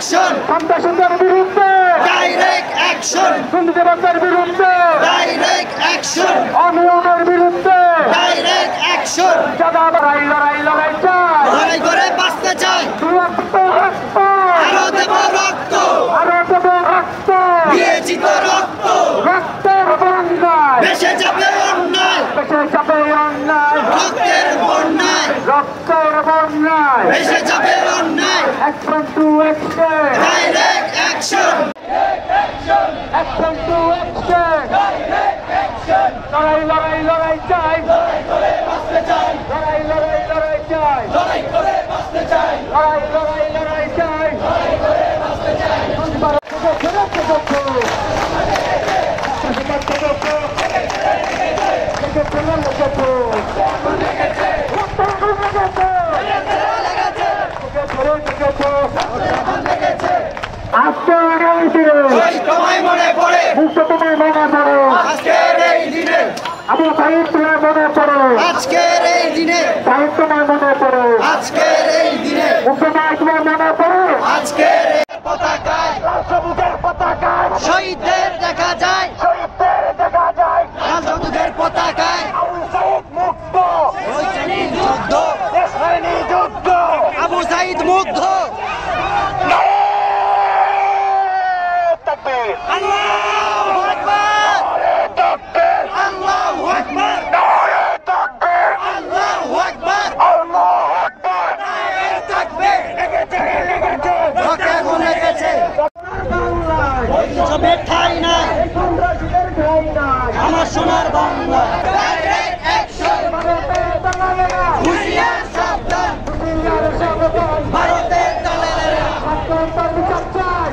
action সন্ত্রাসীদের বিরুদ্ধে direct action দুর্নীতিবাজদের বিরুদ্ধে ডাইরেক্ট অ্যাকশন অনিয়মের বিরুদ্ধে ডাইরেক্ট অ্যাকশন যারা লড়াই লড়াই লড়াই চায় লড়াই করে বাঁচতে চায় রক্ত রক্ত আরো দেব রক্ত আরো দেব রক্ত দিয়েছি তো রক্ত রক্তের বন্যায় ভেসে যাবে অন্যায় বেঁচে যাবে অন্যায় রক্তের বন্যায় রক্তের বন্যায় ভেসে যাবে অন্যায় action to action direct action action to action লড়াই লড়াই লড়াই চাই লড়াই লড়াই লড়াই চাই লড়াই লড়াই লড়াই চাই আজকের এই দিনে তোমায় মনে পড়ে তোমার মনে পড়ে আজকের এই দিনে আবু সাইদ তোমার মনে পড়ে আজকের এই দিনে সাইদ তোমার মনে পড়ে আজকের এই দিনে মুসলমান তোমার মনে পড়ে আজকের এই পতাকায় সবুজের পতাকায় শহীদদের দেখা যায় শহীদদের দেখা যায় রাজদূতের পতাকায় আবু সাইদ মুক্ত ওই শ্রেণীর যুদ্ধ দেশপ্রেমী যুদ্ধ আবু সাইদ মুগ্ধ তাকবীর আল্লাহু আকবার আল্লাহু আকবার নারে তাকবীর আল্লাহু আকবার আল্লাহু আকবার নারে তাকবীর লেগেছে লেগেছে রক্তে আগুন লেগেছে সবের ঠাই নাই সন্ত্রাসীদের ঠাই নাই আমার সোনার বাংলা ডাইরেক্ট অ্যাকশন হুঁশিয়ার সাবধান ভারতের দলেরা আত্মহত্যার বিচার চাই